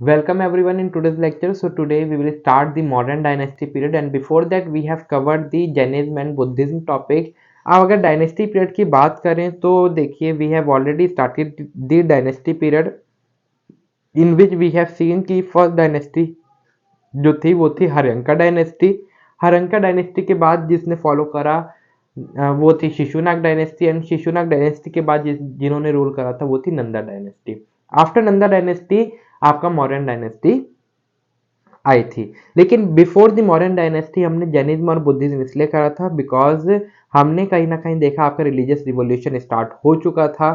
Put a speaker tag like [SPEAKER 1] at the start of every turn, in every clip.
[SPEAKER 1] Welcome everyone in today's lecture. So today we will start the modern dynasty period and before that we have covered the Jainism and Buddhism topic. अब अगर dynasty period की बात करें तो देखिए we have already started the dynasty period in which we have seen की first dynasty जो थी वो थी हर्यंका डायनेस्टी। हर्यंका डायनेस्टी के बाद जिसने फॉलो करा वो थी Shishunaga dynasty and Shishunaga dynasty के बाद जिन्होंने रूल करा था वो थी Nanda dynasty. After Nanda dynasty आपका मौर्यन डायनेस्टी आई थी। लेकिन बिफोर द मॉडर्न डायनेस्टी हमने जैनिज्म और बुद्धिज्म इसलिए करा था बिकॉज हमने कहीं ना कहीं देखा आपका रिलीजियस रिवॉल्यूशन स्टार्ट हो चुका था।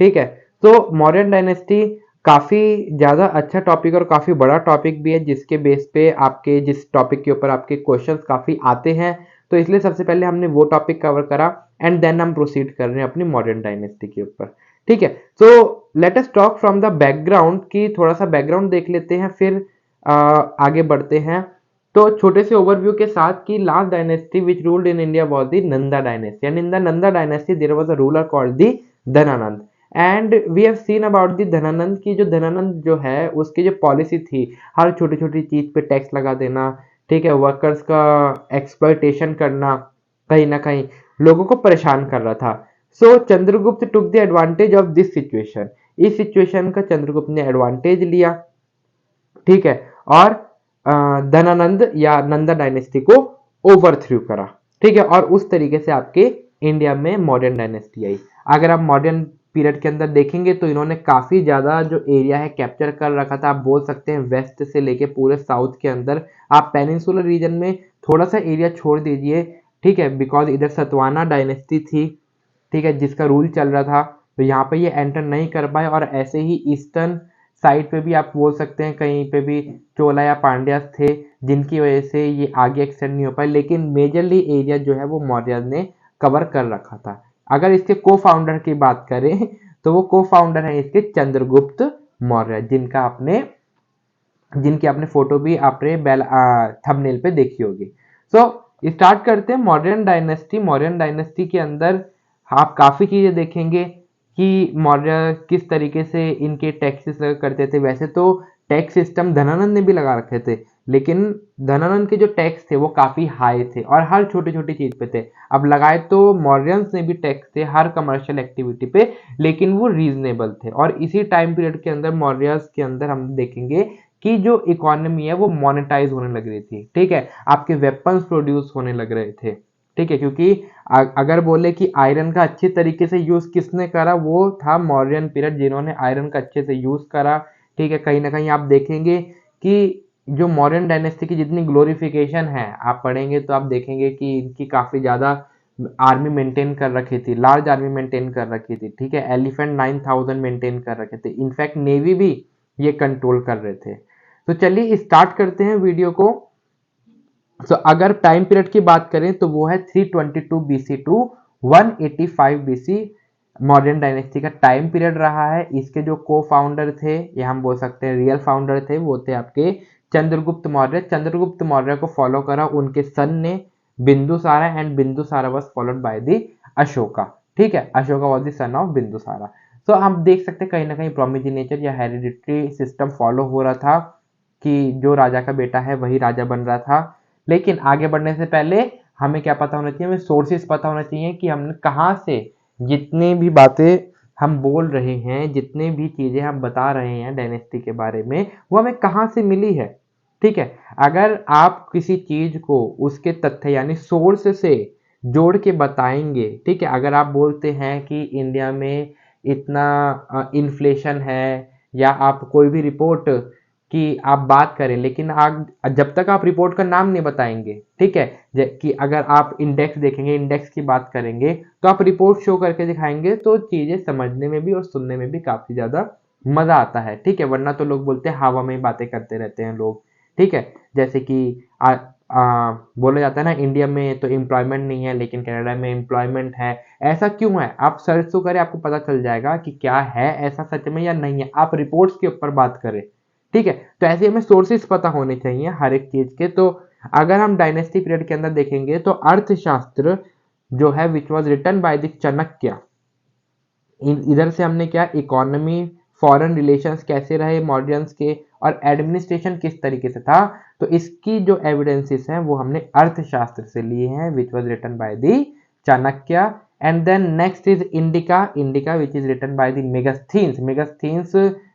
[SPEAKER 1] ठीक है, तो मॉडर्न डायनेस्टी काफी ज्यादा अच्छा टॉपिक और काफी बड़ा टॉपिक भी है जिसके बेस पे आपके जिस टॉपिक के ऊपर आपके क्वेश्चंस काफी आते हैं, तो इसलिए सबसे पहले हमने वो टॉपिक कवर करा एंड देन हम प्रोसीड कर रहे हैं अपनी मॉडर्न डायनेस्टी के ऊपर। ठीक है, तो let us talk from the background की थोड़ा सा बैकग्राउंड देख लेते हैं फिर आगे बढ़ते हैं। तो छोटे से ओवरव्यू के साथ कि last dynasty which ruled in India was the Nanda dynasty and in the Nanda dynasty there was a ruler called the Dhanananda and we have seen about the Dhanananda की जो धनानंद जो है उसकी जो पॉलिसी थी हर छोटी छोटी चीज पे टैक्स लगा देना, ठीक है, वर्कर्स का एक्सप्लॉयटेशन करना, कहीं ना कहीं लोगों को परेशान कर रहा था। So Chandragupta took the advantage of this situation. इस सिचुएशन का चंद्रगुप्त ने एडवांटेज लिया, ठीक है, और धनानंद या नंदा डायनेस्टी को ओवरथ्रू करा। ठीक है, और उस तरीके से आपके इंडिया में मॉडर्न डायनेस्टी आई। अगर आप मॉडर्न पीरियड के अंदर देखेंगे तो इन्होंने काफी ज्यादा जो एरिया है कैप्चर कर रखा था। आप बोल सकते हैं वेस्ट से लेके पूरे साउथ के अंदर, आप पेनिनसुलर रीजन में थोड़ा सा एरिया छोड़ दीजिए, ठीक है, बिकॉज इधर सतवाना डायनेस्टी थी, ठीक है, जिसका रूल चल रहा था, तो यहाँ पे ये एंटर नहीं कर पाए। और ऐसे ही ईस्टर्न साइड पे भी आप बोल सकते हैं कहीं पे भी चोला या पांड्यास थे जिनकी वजह से ये आगे एक्सटेंड नहीं हो पाए, लेकिन मेजरली एरिया जो है वो मौर्य ने कवर कर रखा था। अगर इसके को फाउंडर की बात करें तो वो को फाउंडर है इसके चंद्रगुप्त मौर्य, जिनकी आपने फोटो भी आपने थंबनेल पे देखी होगी। सो स्टार्ट करते हैं मॉडर्न डायनेस्टी। मॉडर्न डायनेस्टी के अंदर आप काफ़ी चीज़ें देखेंगे कि मौर्य किस तरीके से इनके टैक्सेस करते थे। वैसे तो टैक्स सिस्टम धनानंद ने भी लगा रखे थे, लेकिन धनानंद के जो टैक्स थे वो काफ़ी हाई थे और हर छोटी छोटी चीज़ पे थे। अब लगाए तो मौर्यंस ने भी टैक्स थे हर कमर्शियल एक्टिविटी पे, लेकिन वो रीजनेबल थे। और इसी टाइम पीरियड के अंदर मौर्यस के अंदर हम देखेंगे कि जो इकोनॉमी है वो मोनेटाइज होने लग रही थी। ठीक है, आपके वेपन्स प्रोड्यूस होने लग रहे थे। ठीक है, क्योंकि अगर बोले कि आयरन का अच्छे तरीके से यूज किसने करा, वो था मौर्यन पीरियड जिन्होंने आयरन का अच्छे से यूज करा। ठीक है, कहीं ना कहीं आप देखेंगे कि जो मौर्यन डायनेस्टी की जितनी ग्लोरिफिकेशन है आप पढ़ेंगे तो आप देखेंगे कि इनकी काफी ज्यादा आर्मी मेंटेन कर रखी थी, लार्ज आर्मी मेंटेन कर रखी थी। ठीक है, एलिफेंट 9000 मेंटेन कर रखे थे, इनफैक्ट नेवी भी ये कंट्रोल कर रहे थे। तो चलिए स्टार्ट करते हैं वीडियो को। तो अगर टाइम पीरियड की बात करें तो वो है 322 BC to 185 BC modern dynasty का टाइम पीरियड रहा है। इसके जो को फाउंडर थे या हम बोल सकते हैं रियल फाउंडर थे वो थे आपके चंद्रगुप्त मौर्य। चंद्रगुप्त मौर्य को फॉलो करा उनके सन ने Bindusara and Bindusara was followed by the Ashoka. ठीक है, Ashoka was the son of Bindusara. तो हम देख सकते हैं कहीं ना कहीं प्रोमिजिनेचर या हेरिडिटरी सिस्टम फॉलो हो रहा था कि जो राजा का बेटा है वही राजा बन रहा था। लेकिन आगे बढ़ने से पहले हमें क्या पता होना चाहिए, हमें सोर्सेस पता होना चाहिए कि हमने कहाँ से जितनी भी बातें हम बोल रहे हैं, जितने भी चीजें हम बता रहे हैं डायनेस्टी के बारे में, वो हमें कहाँ से मिली है। ठीक है, अगर आप किसी चीज को उसके तथ्य यानी सोर्स से जोड़ के बताएंगे, ठीक है, अगर आप बोलते हैं कि इंडिया में इतना इन्फ्लेशन है या आप कोई भी रिपोर्ट कि आप बात करें, लेकिन आप जब तक आप रिपोर्ट का नाम नहीं बताएंगे, ठीक है, कि अगर आप इंडेक्स देखेंगे, इंडेक्स की बात करेंगे, तो आप रिपोर्ट शो करके दिखाएंगे तो चीजें समझने में भी और सुनने में भी काफी ज्यादा मजा आता है। ठीक है, वरना तो लोग बोलते हैं हवा में ही बातें करते रहते हैं लोग। ठीक है, जैसे कि बोला जाता है ना इंडिया में तो एम्प्लॉयमेंट नहीं है लेकिन कनाडा में एम्प्लॉयमेंट है। ऐसा क्यों है, आप सर्च तो करें, आपको पता चल जाएगा कि क्या है ऐसा सच में या नहीं है। आप रिपोर्ट्स के ऊपर बात करें, ठीक है, तो ऐसे हमें सोर्सेस पता होने चाहिए हर एक चीज के। तो अगर हम डायनेस्टी पीरियड के अंदर देखेंगे तो अर्थशास्त्र जो है which was written by the Chanakya, इधर से हमने क्या इकोनॉमी, फॉरेन रिलेशंस कैसे रहे मॉडर्न्स के, और एडमिनिस्ट्रेशन किस तरीके से था, तो इसकी जो एविडेंसेस हैं वो हमने अर्थशास्त्र से लिए हैं, which was written by the Chanakya. And then next is Indica, Indica which is written by the Megasthenes, Megasthenes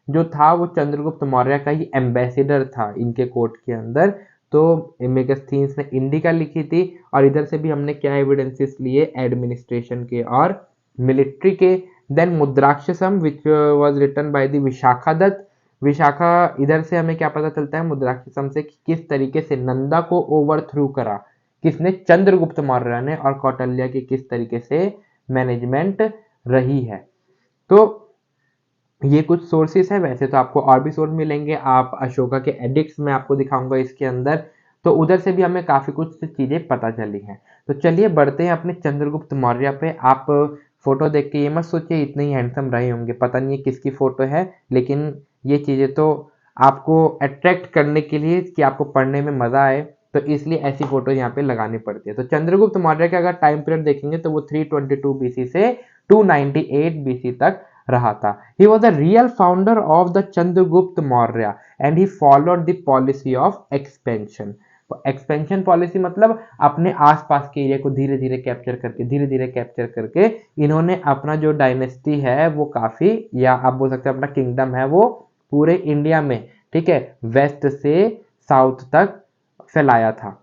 [SPEAKER 1] जो था वो चंद्रगुप्त मौर्य का ही एम्बेसडर था इनके कोर्ट के अंदर, तो मेगास्थीन्स ने इंडिका लिखी थी। और इधर से भी हमने क्या एविडेंसेस लिए, एडमिनिस्ट्रेशन के और मिलिट्री के। Then Mudrarakshasa which was written by the Vishakha Datta, Vishakha, इधर से हमें क्या पता चलता है मुद्राक्षसम से कि किस तरीके से नंदा को ओवरथ्रू करा, किसने, चंद्रगुप्त मौर्य ने, और कौटिल्य की किस तरीके से मैनेजमेंट रही है। तो ये कुछ सोर्सेस है, वैसे तो आपको और भी सोर्स मिलेंगे, आप अशोका के एडिक्ट्स में आपको दिखाऊंगा इसके अंदर, तो उधर से भी हमें काफी कुछ चीजें पता चली हैं। तो चलिए बढ़ते हैं अपने चंद्रगुप्त मौर्य पे। आप फोटो देख के ये मत सोचिए इतने ही हैंडसम रहे होंगे, पता नहीं है किसकी फोटो है, लेकिन ये चीजें तो आपको अट्रैक्ट करने के लिए कि आपको पढ़ने में मजा आए, तो इसलिए ऐसी फोटो यहाँ पे लगानी पड़ती है। तो चंद्रगुप्त मौर्य का अगर टाइम पीरियड देखेंगे तो वो 322 बीसी से 298 बीसी तक रहा था। He was the real founder of the Chandragupta Maurya and he followed the policy of expansion. Expansion policy मतलब अपने आसपास के एरिया को धीरे धीरे कैप्चर करके इन्होंने अपना जो डायनेस्टी है वो काफी, या आप बोल सकते हैं अपना किंगडम है वो पूरे इंडिया में, ठीक है, वेस्ट से साउथ तक फैलाया था।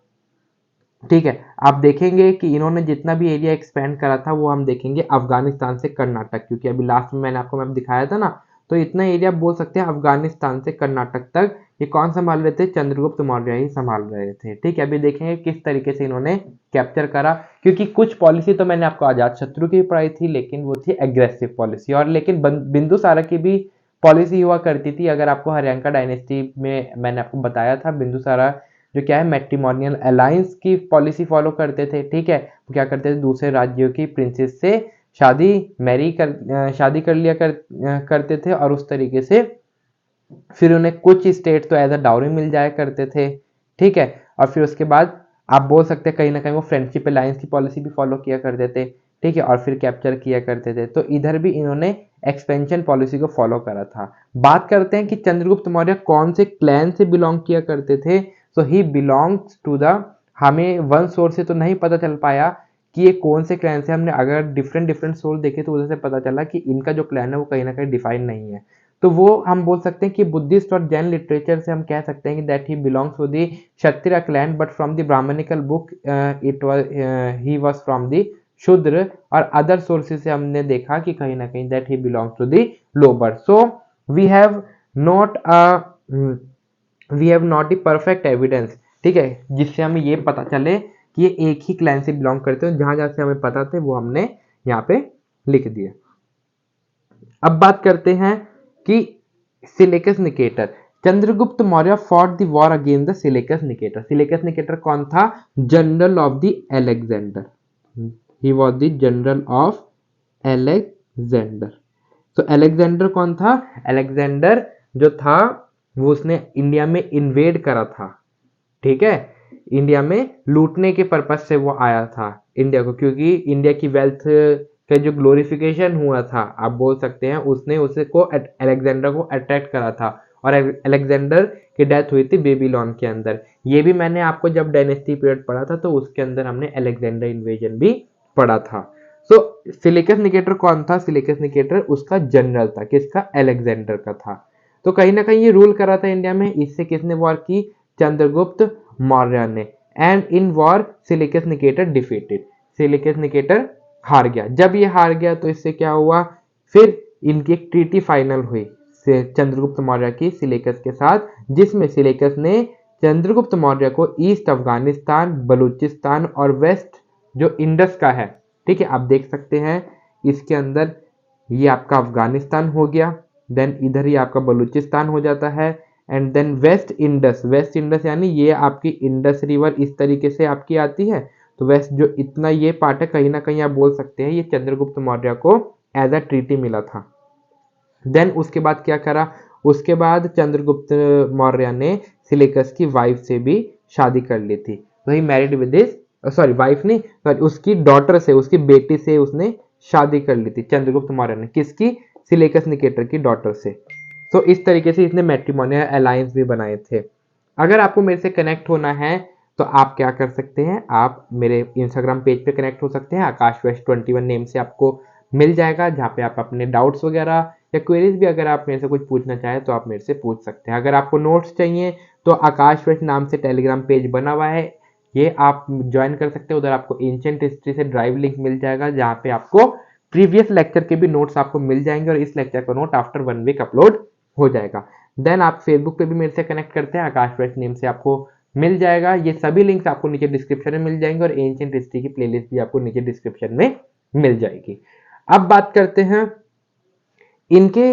[SPEAKER 1] ठीक है, आप देखेंगे कि इन्होंने जितना भी एरिया एक्सपेंड करा था वो हम देखेंगे अफगानिस्तान से कर्नाटक, क्योंकि अभी लास्ट में मैंने आपको मैप दिखाया था ना, तो इतना एरिया बोल सकते हैं अफगानिस्तान से कर्नाटक तक ये कौन संभाल रहे थे, चंद्रगुप्त मौर्य ही संभाल रहे थे। ठीक है, अभी देखेंगे किस तरीके से इन्होंने कैप्चर करा, क्योंकि कुछ पॉलिसी तो मैंने आपको अजात शत्रु की पढ़ाई थी, लेकिन वो थी एग्रेसिव पॉलिसी, और लेकिन बिंदुसारा की भी पॉलिसी हुआ करती थी। अगर आपको हरियांका डायनेस्टी में मैंने आपको बताया था, बिंदुसारा जो क्या है मैट्रिमोनियल अलायंस की पॉलिसी फॉलो करते थे। ठीक है, वो क्या करते थे, दूसरे राज्यों की प्रिंसेस से शादी कर लिया करते थे, और उस तरीके से फिर उन्हें कुछ स्टेट तो एज अ डाउरी मिल जाया करते थे। ठीक है, और फिर उसके बाद आप बोल सकते हैं कहीं ना कहीं वो फ्रेंडशिप अलायंस की पॉलिसी भी फॉलो किया करते थे। ठीक है, और फिर कैप्चर किया करते थे, तो इधर भी इन्होंने एक्सपेंशन पॉलिसी को फॉलो करा था। बात करते हैं कि चंद्रगुप्त मौर्य कौन से क्लैन से बिलोंग किया करते थे, सो ही बिलोंग्स टू द, हमें वन सोर्स से तो नहीं पता चल पाया कि ये कौन से क्लैन से, हमने अगर डिफरेंट सोर्स देखे तो उधर से पता चला कि इनका जो क्लैन है वो कहीं ना कहीं डिफाइन नहीं है। तो वो हम बोल सकते हैं कि बुद्धिस्ट और जैन लिटरेचर से हम कह सकते हैं कि that he belongs to the Kshatriya clan, but from the Brahmanical book it was he was from the Shudra, और अदर सोर्सेज से हमने देखा कि कहीं ना कहीं that he belongs to the lower. So we have not the perfect evidence, ठीक है, जिससे हमें ये पता चले कि ये एक ही क्लैन से बिलोंग करते हैं। जहां जहां से हमें पता थे वो हमने यहाँ पे लिख दिया। अब बात करते हैं कि Seleucus Nicator, Chandragupta Maurya fought the war against the Seleucus Nicator. Seleucus Nicator कौन था, general of the Alexander, he was the general of Alexander. तो अलेक्जेंडर कौन था, अलेक्जेंडर जो था वो उसने इंडिया में इन्वेड करा था। ठीक है, इंडिया में लूटने के पर्पज से वो आया था इंडिया को, क्योंकि इंडिया की वेल्थ का जो ग्लोरिफिकेशन हुआ था आप बोल सकते हैं, उसने उसे को अलेक्जेंडर को अट्रैक्ट करा था, और अलेक्जेंडर की डेथ हुई थी बेबीलोन के अंदर। ये भी मैंने आपको जब डायनेस्टी पीरियड पढ़ा था तो उसके अंदर हमने अलेक्जेंडर इन्वेजन भी पढ़ा था। सो सिलेकस निकेटर कौन था, सिलेकस निकेटर उसका जनरल था, किसका, अलेक्जेंडर का था। तो कहीं ना कहीं ये रूल करा था इंडिया में। इससे किसने वॉर की, चंद्रगुप्त मौर्य ने। And in war Seleucus Nicator defeated, Seleucus Nicator हार गया। जब ये हार गया तो इससे क्या हुआ, फिर इनकी एक ट्रीटी फाइनल हुई चंद्रगुप्त मौर्य की सिलेकस के साथ, जिसमें सिलेकस ने चंद्रगुप्त मौर्य को ईस्ट अफगानिस्तान, बलूचिस्तान और वेस्ट जो इंडस का है, ठीक है, आप देख सकते हैं इसके अंदर, ये आपका अफगानिस्तान हो गया, देन इधर ही आपका बलूचिस्तान हो जाता है, एंड देन वेस्ट इंडस यानी ये आपकी इंडस रिवर इस तरीके से आपकी आती है। तो वेस्ट जो इतना ये पार्ट है, कहीं ना कहीं आप बोल सकते हैं ये चंद्रगुप्त मौर्य को एज अ ट्रीटी मिला था। देन उसके बाद क्या करा, उसके बाद चंद्रगुप्त मौर्य ने सिलेकस की वाइफ से भी शादी कर ली थी। तो he married with his, sorry wife नहीं, सॉरी उसकी डॉटर से, उसकी बेटी से उसने शादी कर ली थी चंद्रगुप्त मौर्य ने, किसकी, सिलेकस निकेटर की डॉटर से। सो इस तरीके से इसने मैट्रिमोनियल अलायंस भी बनाए थे। अगर आपको मेरे से कनेक्ट होना है तो आप क्या कर सकते हैं, आप मेरे इंस्टाग्राम पेज पे कनेक्ट हो सकते हैं, आकाश वैश्य 21 नेम से आपको मिल जाएगा, जहाँ पे आप अपने डाउट्स वगैरह या क्वेरीज भी अगर आप मेरे से कुछ पूछना चाहें तो आप मेरे से पूछ सकते हैं। अगर आपको नोट्स चाहिए तो आकाश वैश्य नाम से टेलीग्राम पेज बना हुआ है, ये आप ज्वाइन कर सकते हैं। उधर आपको एंशिएंट हिस्ट्री से ड्राइव लिंक मिल जाएगा, जहाँ पे आपको प्रीवियस लेक्चर के भी नोट्स आपको मिल जाएंगे और इस लेक्चर का नोट आफ्टर 1 वीक अपलोड हो जाएगा। देन आप फेसबुक पे भी मेरे से कनेक्ट करते हैं, आकाश वैश्य नेम से आपको मिल जाएगा। ये सभी लिंक्स आपको नीचे डिस्क्रिप्शन में मिल जाएंगे और एंशिएंट हिस्ट्री की प्लेलिस्ट भी आपको नीचे डिस्क्रिप्शन में मिल जाएगी। अब बात करते हैं इनके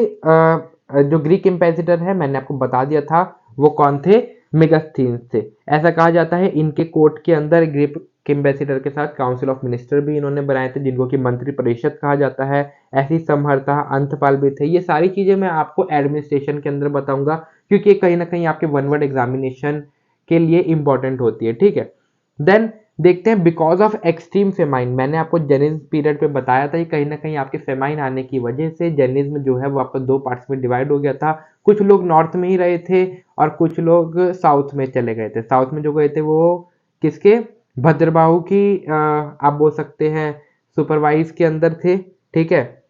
[SPEAKER 1] जो ग्रीक एम्बेसडर है, मैंने आपको बता दिया था वो कौन थे, मेगास्थीन्स थे। ऐसा कहा जाता है इनके कोर्ट के अंदर ग्रीक एम्बेसडर के साथ काउंसिल ऑफ मिनिस्टर भी इन्होंने बनाए थे, जिनको कि मंत्री परिषद कहा जाता है। ऐसी समहर्ता अंतपाल भी थे। ये सारी चीजें मैं आपको एडमिनिस्ट्रेशन के अंदर बताऊंगा, क्योंकि कहीं ना कहीं आपके वन वर्ड एग्जामिनेशन के लिए इंपॉर्टेंट होती है, ठीक है। देन देखते हैं बिकॉज ऑफ एक्सट्रीम फेमाइन, मैंने आपको जेनिज्म पीरियड पे बताया था कि कहीं ना कहीं आपके फेमाइन आने की वजह से जेनिज्म जो है वो आपका 2 पार्ट्स में डिवाइड हो गया था। कुछ लोग नॉर्थ में ही रहे थे और कुछ लोग साउथ में चले गए थे। साउथ में जो गए थे वो किसके, भद्रबाहु की आप बोल सकते हैं सुपरवाइज के अंदर थे, ठीक है।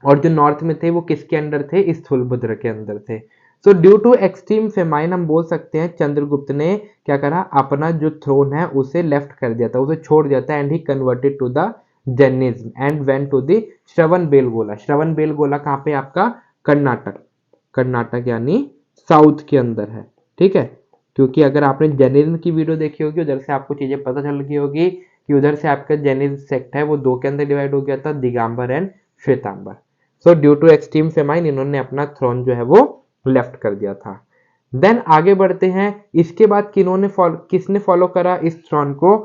[SPEAKER 1] और जो नॉर्थ में थे वो किसके अंडर थे, स्थूलभद्र के अंदर थे। So due to extreme famine हम बोल सकते हैं चंद्रगुप्त ने क्या करा, अपना जो थ्रोन है उसे लेफ्ट कर दिया था, उसे छोड़ दिया था, and he converted to the Jainism and went to the Shravanabelagola. Shravanabelagola कहाँ पे, आपका कर्नाटक, कर्नाटक यानी साउथ के अंदर है, ठीक है। क्योंकि अगर आपने जैनिज्म की वीडियो देखी होगी उधर से आपको चीजें पता चल गई होगी कि उधर से आपका जैनिज्म सेक्ट है वो 2 के अंदर डिवाइड हो गया था, Digambara and Shvetambara. So due to extreme famine इन्होंने अपना थ्रोन जो है वो लेफ्ट कर दिया था। देन आगे बढ़ते हैं, इसके बाद किसने फॉलो करा इस थ्रोन को।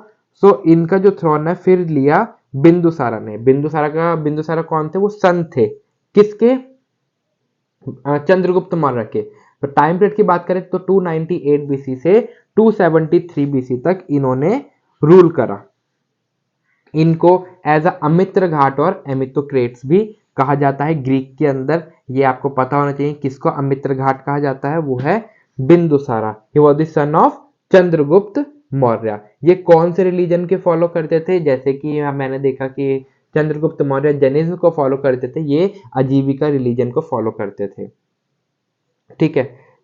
[SPEAKER 1] सो इनका जो थ्रोन है फिर लिया बिंदुसारा ने। बिंदुसारा कौन थे, वो सन थे किसके, चंद्रगुप्त मौर्य के। तो टाइम पीरियड की बात करें तो 298 बीसी से 273 बीसी तक इन्होंने रूल करा। इनको एज अ अमित्र घाट और एमिथोक्रेट्स भी कहा जाता है ग्रीक के अंदर। ये आपको पता होना चाहिए किसको अमित्र घाट कहा जाता है, वो है Bindusara. He was the son of Chandragupta Maurya. ये कौन से रिलीजन के फॉलो करते थे, जैसे कि मैंने देखा कि चंद्रगुप्त मौर्य जैनिज्म को फॉलो करते थे, ये आजीविका रिलीजन को फॉलो करते थे, ठीक है।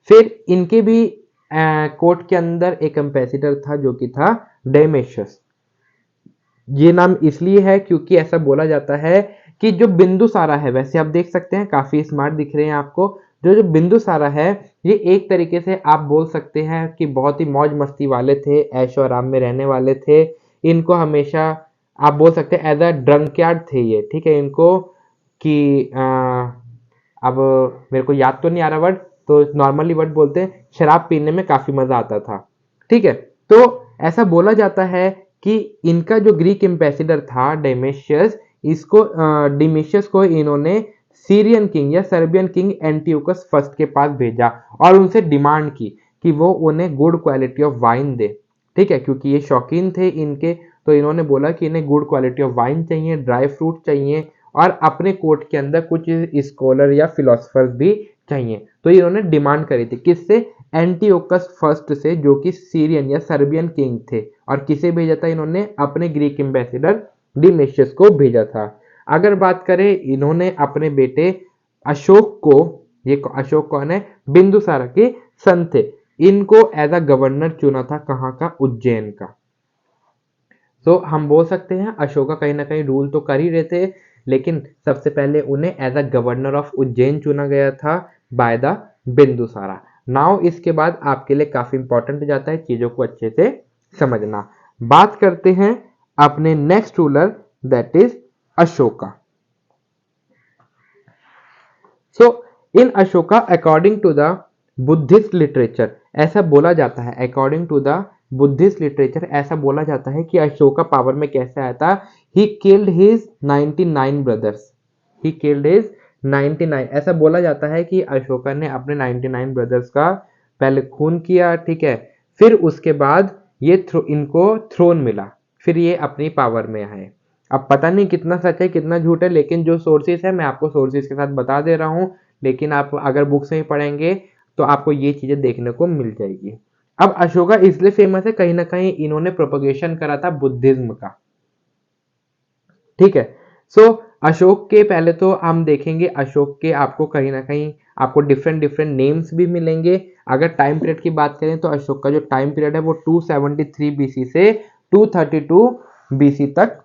[SPEAKER 1] फिर इनके भी कोर्ट के अंदर एक एम्बेसडर था जो कि था डेमेशियस। ये नाम इसलिए है क्योंकि ऐसा बोला जाता है कि जो बिंदुसारा है, वैसे आप देख सकते हैं काफी स्मार्ट दिख रहे हैं आपको, जो जो बिंदुसारा है ये एक तरीके से आप बोल सकते हैं कि बहुत ही मौज मस्ती वाले थे, ऐशो आराम में रहने वाले थे। इनको हमेशा आप बोल सकते हैं एज अ ड्रंकयार्ड थे ये, ठीक है। इनको कि अब मेरे को याद तो नहीं आ रहा वर्ड, तो नॉर्मली वर्ड बोलते हैं, शराब पीने में काफी मजा आता था, ठीक है। तो ऐसा बोला जाता है कि इनका जो ग्रीक एम्बेसडर था डेमेशियस, डिमेशियस को इन्होंने सीरियन किंग या सर्बियन किंग एंटियोकस फर्स्ट के पास भेजा और उनसे डिमांड की कि वो उन्हें गुड क्वालिटी ऑफ वाइन दे, ठीक है। क्योंकि ये शौकीन थे इनके, तो इन्होंने बोला कि इन्हें गुड क्वालिटी ऑफ वाइन चाहिए, ड्राई फ्रूट चाहिए और अपने कोर्ट के अंदर कुछ स्कॉलर या फिलोसफर्स भी चाहिए। तो इन्होंने डिमांड करी थी किससे, एंटियोकस फर्स्ट से, जो कि सीरियन या सर्बियन किंग थे। और किसे भेजा था इन्होंने, अपने ग्रीक एम्बेसडर डिमेशियस को भेजा था। अगर बात करें इन्होंने अपने बेटे अशोक को, ये अशोक कौन है, बिंदुसारा के सन थे, इनको एज अ गवर्नर चुना था, कहाँ का, उज्जैन का। तो हम बोल सकते हैं अशोका कहीं ना कहीं रूल तो कर ही रहे थे, लेकिन सबसे पहले उन्हें as a governor of Ujjain चुना गया था बाय द बिंदुसारा। नाउ इसके बाद आपके लिए काफी इंपॉर्टेंट हो जाता है चीजों को अच्छे से समझना। बात करते हैं अपने next ruler, that is Ashoka. So in Ashoka according to the Buddhist literature, ऐसा बोला जाता है, according to the Buddhist literature ऐसा बोला जाता है कि अशोका पावर में कैसे आया था। He killed his 99 brothers, he killed his 99, ऐसा बोला जाता है कि अशोका ने अपने 99 ब्रदर्स का पहले खून किया, ठीक है। फिर उसके बाद ये इनको थ्रोन मिला, फिर ये अपनी पावर में आए। अब पता नहीं कितना सच है कितना झूठ है, लेकिन जो सोर्सेस है मैं आपको सोर्सेस के साथ बता दे रहा हूँ। लेकिन आप अगर बुक्स में पढ़ेंगे तो आपको ये चीजें देखने को मिल जाएगी। अब अशोका इसलिए फेमस है, कहीं ना कहीं इन्होंने प्रोपगेशन करा था बुद्धिज्म का, ठीक है। सो अशोक के पहले तो हम देखेंगे, अशोक के आपको कहीं ना कहीं आपको डिफरेंट डिफरेंट नेम्स भी मिलेंगे। अगर टाइम पीरियड की बात करें तो अशोक का जो टाइम पीरियड है वो 273 बीसी से 232 बीसी तक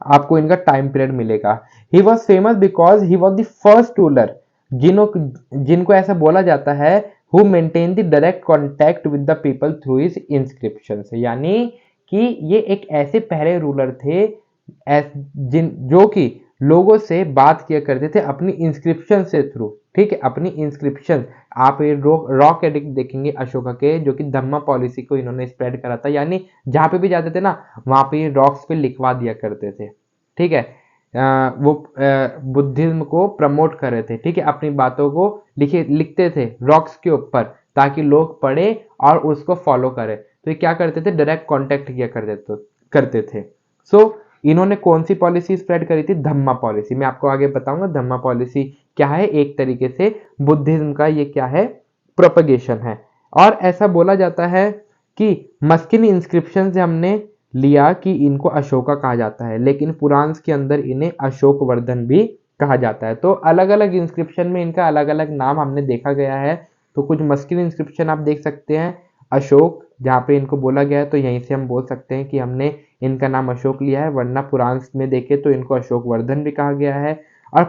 [SPEAKER 1] आपको इनका टाइम पीरियड मिलेगा। He was famous because he was the first ruler जिनको ऐसा बोला जाता है who maintain the direct contact with the people through his inscription, यानी कि ये एक ऐसे पहले रूलर थे जो कि लोगों से बात किया करते थे अपनी इंस्क्रिप्शन से थ्रू, ठीक है, अपनी इंस्क्रिप्शन। आप ये रॉक एडिक्ट देखेंगे अशोका के, जो कि धम्मा पॉलिसी को इन्होंने स्प्रेड करा था, यानी जहां पे भी जाते थे ना वहां पे रॉक्स पे लिखवा दिया करते थे, ठीक है। वो बुद्धिज्म को प्रमोट कर रहे थे, ठीक है, अपनी बातों को लिखते थे रॉक्स के ऊपर ताकि लोग पढ़े और उसको फॉलो करें। तो ये क्या करते थे, डायरेक्ट कांटेक्ट किया करते थे। सो इन्होंने कौन सी पॉलिसी स्प्रेड करी थी, धम्मा पॉलिसी। मैं आपको आगे बताऊंगा धम्मा पॉलिसी क्या है, एक तरीके से बुद्धिज्म का ये क्या है, प्रोपगेशन है। और ऐसा बोला जाता है कि मस्किन इंस्क्रिप्शन से हमने लिया कि इनको अशोका कहा जाता है, लेकिन पुराण के अंदर इन्हें अशोक वर्धन भी कहा जाता है। तो अलग अलग इंस्क्रिप्शन में इनका अलग अलग नाम हमने देखा गया है। तो कुछ मस्किन इंस्क्रिप्शन आप देख सकते हैं अशोक, जहाँ पे इनको बोला गया है, तो यहीं से हम बोल सकते हैं कि हमने इनका नाम अशोक लिया है, वरना पुराण में देखे तो इनको अशोक वर्धन भी कहा गया है। और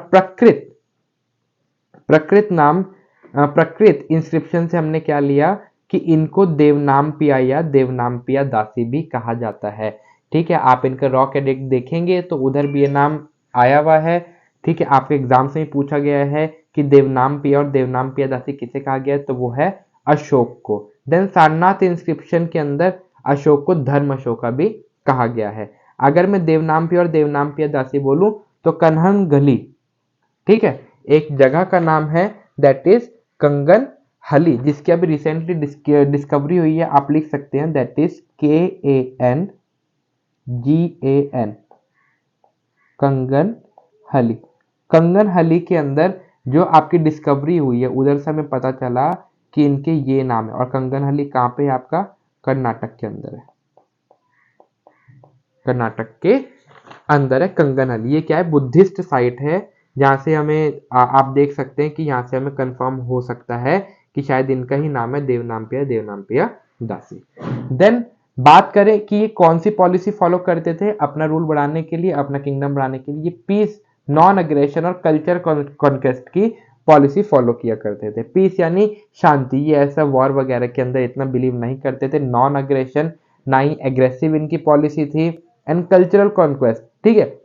[SPEAKER 1] प्रकृत इंस्क्रिप्शन से हमने क्या लिया कि इनको देवनामपिया या देवनामपिया दासी भी कहा जाता है, ठीक है। आप इनका रॉक एडिक्ट देखेंगे तो उधर भी ये नाम आया हुआ है, ठीक है। आपके एग्जाम से ही पूछा गया है कि देवनामपिया और देवनामपिया दासी किसे कहा गया है, तो वो है अशोक को। देन सारनाथ इंस्क्रिप्शन के अंदर अशोक को धर्म अशोका भी कहा गया है। अगर मैं देवनामपिया और देवनामपिया दासी बोलूं तो कन्हन गली, ठीक है, एक जगह का नाम है, दैट इज कंगन हली, जिसकी अभी रिसेंटली डिस्कवरी हुई है। आप लिख सकते हैं दैट इज KANGAN, कंगन हली। कंगन हली के अंदर जो आपकी डिस्कवरी हुई है उधर से हमें पता चला कि इनके ये नाम है। और कंगन हली कहाँ पे है, आपका कर्नाटक के अंदर है, कर्नाटक के अंदर है कंगन हली। ये क्या है, बुद्धिस्ट साइट है, जहाँ से हमें आप देख सकते हैं कि यहाँ से हमें कंफर्म हो सकता है कि शायद इनका ही नाम है देवनामपिया दासी। देन बात करें कि ये कौन सी पॉलिसी फॉलो करते थे अपना रूल बढ़ाने के लिए, अपना किंगडम बढ़ाने के लिए, पीस, नॉन अग्रेशन और कल्चर कॉन्क्वेस्ट की पॉलिसी फॉलो किया करते थे। पीस यानी शांति, ये ऐसा वॉर वगैरह के अंदर इतना बिलीव नहीं करते थे। नॉन अग्रेशन, ना ही एग्रेसिव इनकी पॉलिसी थी। एंड कल्चरल कॉन्क्वेस्ट, ठीक है,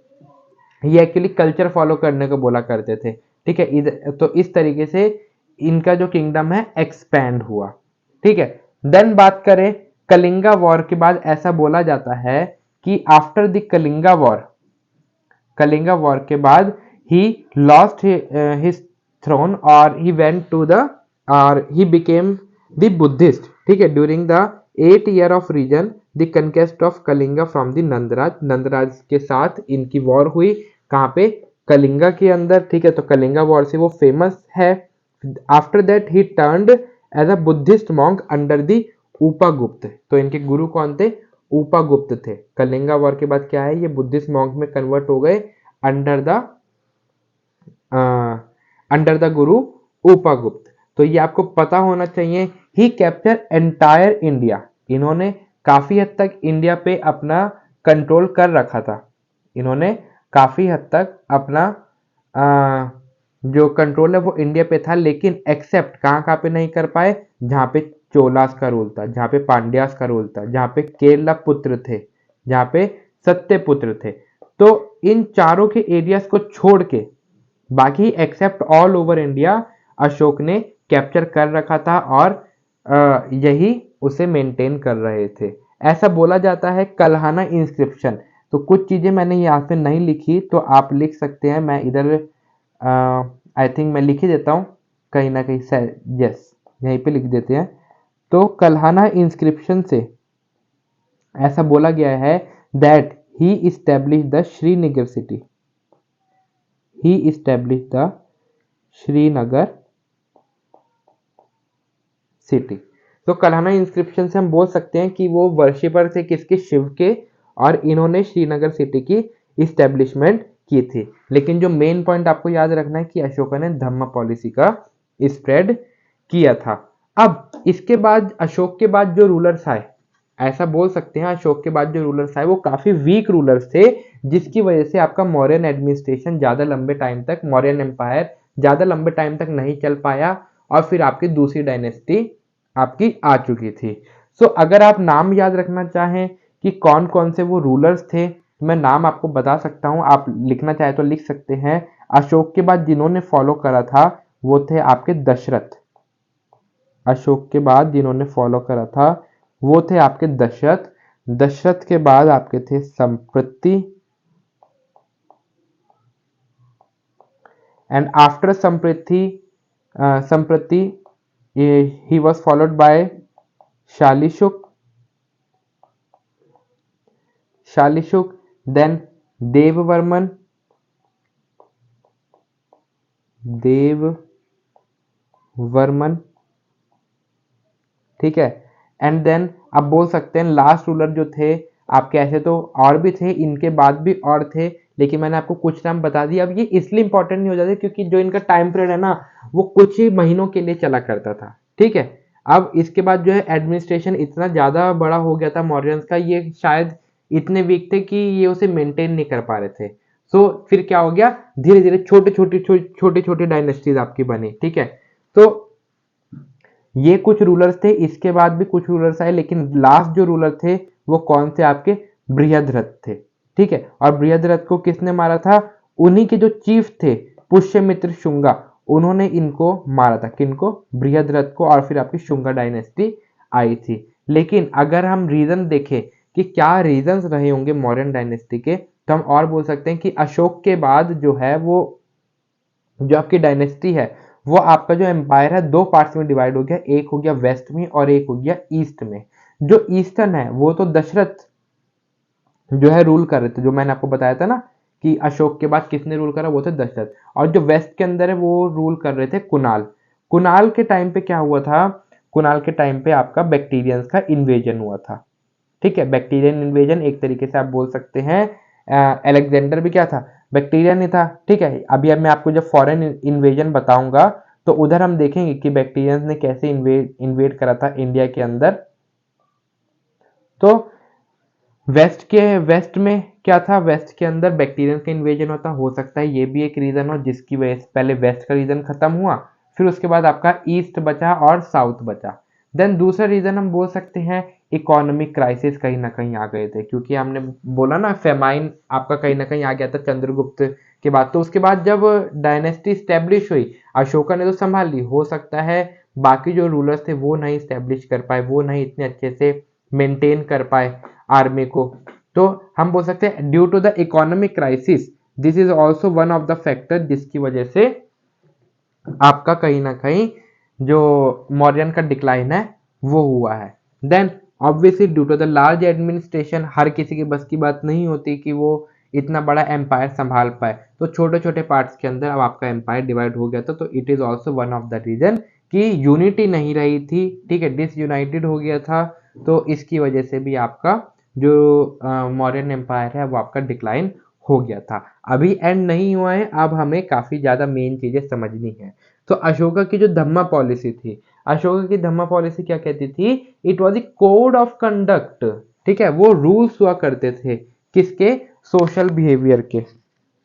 [SPEAKER 1] ये एक्चुअली कल्चर फॉलो करने को बोला करते थे, ठीक है। तो इस तरीके से इनका जो किंगडम है एक्सपैंड हुआ, ठीक है। देन बात करें कलिंगा वॉर के बाद, ऐसा बोला जाता है कि आफ्टर द कलिंगा वॉर के बाद ही लॉस्ट हिज थ्रोन और ही वेंट टू द और ही बिकेम द बुद्धिस्ट, ठीक है। During the 8 year of reign the conquest of Kalinga from the Nandaraj के साथ इनकी वॉर हुई, कहाँ पे, कलिंगा के अंदर, ठीक है। तो कलिंगा वॉर से वो फेमस है। After that he turned as a Buddhist monk under the Upagupta. तो इनके गुरु कौन थे, उपागुप्त थे। कलिंगा वॉर के बाद क्या है, ये बुद्धिस्ट मॉन्क में कन्वर्ट हो गए अंडर द गुरु उपागुप्त। तो ये आपको पता होना चाहिए। ही कैप्चर एंटायर इंडिया, इन्होंने काफी हद तक इंडिया पे अपना कंट्रोल कर रखा था। इन्होंने काफी हद तक अपना जो कंट्रोल है वो इंडिया पे था, लेकिन एक्सेप्ट कहाँ पे नहीं कर पाए, जहाँ पे चोलास का रूल था, जहाँ पे पांड्यास का रूल था, जहाँ पे केरला पुत्र थे, जहाँ पे सत्यपुत्र थे। तो इन चारों के एरियाज को छोड़ के बाकी except all over India Ashok ने कैप्चर कर रखा था और यही उसे मेंटेन कर रहे थे। ऐसा बोला जाता है कल्हाना इंस्क्रिप्शन। तो कुछ चीजें मैंने यहाँ पे नहीं लिखी तो आप लिख सकते हैं, मैं इधर आई थिंक मैं लिख ही देता हूँ कहीं ना कहीं, यस यहीं पे लिख देते हैं। तो कल्हाना इंस्क्रिप्शन से ऐसा बोला गया है that he establish the Srinagar city, he established the Srinagar city. तो कल्हना इंस्क्रिप्शन से हम बोल सकते हैं कि वो वर्शिपर थे किसके, शिव के, और इन्होंने श्रीनगर सिटी की इस्टेब्लिशमेंट की थी। लेकिन जो मेन पॉइंट आपको याद रखना है कि अशोका ने धम्म पॉलिसी का स्प्रेड किया था। अब इसके बाद अशोक के बाद जो रूलर्स आए, ऐसा बोल सकते हैं अशोक के बाद जो रूलर्स आए वो काफी वीक रूलर्स थे, जिसकी वजह से आपका मौर्यन एडमिनिस्ट्रेशन ज्यादा लंबे टाइम तक, मौर्यन एम्पायर ज्यादा लंबे टाइम तक नहीं चल पाया, और फिर आपकी दूसरी डायनेस्टी आपकी आ चुकी थी। सो अगर आप नाम याद रखना चाहें कि कौन कौन से वो रूलर्स थे, मैं नाम आपको बता सकता हूं, आप लिखना चाहे तो लिख सकते हैं। अशोक के बाद जिन्होंने फॉलो करा था वो थे आपके दशरथ। अशोक के बाद जिन्होंने फॉलो करा था वो थे आपके दशरथ। दशरथ के बाद आपके थे संप्रति, एंड आफ्टर संप्रति, संप्रति he was followed by Shalishuk, Shalishuk, then Devvarman, Devvarman, ठीक है। एंड देन आप बोल सकते हैं लास्ट रूलर जो थे आपके, ऐसे तो और भी थे, इनके बाद भी और थे, लेकिन मैंने आपको कुछ नाम बता दिया। अब ये इसलिए इंपॉर्टेंट नहीं हो जाते क्योंकि जो इनका टाइम पीरियड है ना वो कुछ ही महीनों के लिए चला करता था, ठीक है। अब इसके बाद जो है एडमिनिस्ट्रेशन इतना ज्यादा बड़ा हो गया था मौर्यंस का, ये शायद इतने वीक थे कि ये उसे मेंटेन नहीं कर पा रहे थे। सो फिर क्या हो गया, धीरे धीरे छोटे छोटे डायनेस्टीज आपकी बनी, ठीक है। तो ये कुछ रूलर्स थे, इसके बाद भी कुछ रूलर्स आए, लेकिन लास्ट जो रूलर थे वो कौन से, आपके बृहद्रथ थे, ठीक है। और बृहद्रथ को किसने मारा था, उन्हीं के जो चीफ थे पुष्यमित्र शुंगा, उन्होंने इनको मारा था, किनको, बृहद्रथ को, और फिर आपकी शुंगा डायनेस्टी आई थी। लेकिन अगर हम रीजन देखें कि क्या रीजंस रहे होंगे मौर्यन डायनेस्टी के, तो हम और बोल सकते हैं कि अशोक के बाद जो है वो जो आपकी डायनेस्टी है वो आपका जो एम्पायर है दो पार्ट्स में डिवाइड हो गया, एक हो गया वेस्ट में और एक हो गया ईस्ट में। जो ईस्टर्न है वो तो दशरथ जो है रूल कर रहे थे, जो मैंने आपको बताया था ना कि अशोक के बाद किसने रूल करा, वो थे दशरथ। और जो वेस्ट के अंदर है वो रूल कर रहे थे कुणाल। कुणाल के टाइम पे क्या हुआ था, कुणाल के टाइम पे आपका बैक्टीरियंस का इन्वेजन हुआ था, ठीक है। बैक्टीरियन इन्वेजन एक तरीके से आप बोल सकते हैं, अलेक्जेंडर भी क्या था, बैक्टीरियन ही था, ठीक है। अभी अब मैं आपको जब फॉरेन इन्वेजन बताऊंगा तो उधर हम देखेंगे कि बैक्टीरियंस ने कैसे इन्वेड करा था इंडिया के अंदर। तो वेस्ट में क्या था, वेस्ट के अंदर बैक्टीरियंस का इन्वेजन होता, हो सकता है ये भी एक रीजन हो जिसकी वजह से पहले वेस्ट का रीजन खत्म हुआ, फिर उसके बाद आपका ईस्ट बचा और साउथ बचा। देन दूसरा रीजन हम बोल सकते हैं इकोनॉमिक क्राइसिस कहीं ना कहीं आ गए थे, क्योंकि हमने बोला ना फेमाइन आपका कहीं ना कहीं आ गया था चंद्रगुप्त के बाद। तो उसके बाद जब डायनेस्टी स्टेब्लिश हुई, अशोका ने तो संभाल ली, हो सकता है बाकी जो रूलर्स थे वो नहीं स्टेब्लिश कर पाए, वो नहीं इतने अच्छे से मेंटेन कर पाए आर्मी को। तो हम बोल सकते हैं due to the economic crisis, this is also one of the factor जिसकी वजह से आपका कहीं ना कहीं जो मौर्यन का डिक्लाइन है वो हुआ है। Then obviously due to the large administration, हर किसी की बस की बात नहीं होती कि वो इतना बड़ा एम्पायर संभाल पाए, तो छोटे छोटे पार्ट्स के अंदर अब आपका एम्पायर डिवाइड हो गया था। तो it is also one of the reason कि यूनिटी नहीं रही थी, ठीक है, डिसयूनाइटेड हो गया था। तो इसकी वजह से भी आपका जो मौर्यन एम्पायर है वो आपका डिक्लाइन हो गया था। अभी एंड नहीं हुआ है, अब हमें काफी ज्यादा मेन चीजें समझनी है। तो अशोका की जो धम्मा पॉलिसी थी, अशोका की धम्मा पॉलिसी क्या कहती थी, it was a code of conduct, ठीक है। वो रूल्स हुआ करते थे किसके, सोशल बिहेवियर के।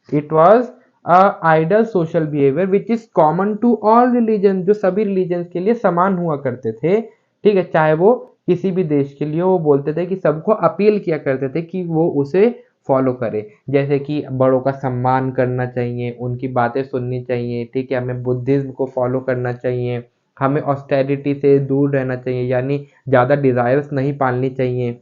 [SPEAKER 1] It was ideal social behaviour which is common to all religion, जो सभी रिलीजन के लिए समान हुआ करते थे, ठीक है। चाहे वो किसी भी देश के लिए, वो बोलते थे कि सबको अपील किया करते थे कि वो उसे फॉलो करे, जैसे कि बड़ों का सम्मान करना चाहिए, उनकी बातें सुननी चाहिए, ठीक है, हमें बुद्धिज्म को फॉलो करना चाहिए, हमें ऑस्टेरिटी से दूर रहना चाहिए, यानी ज़्यादा डिजायर्स नहीं पालनी चाहिए।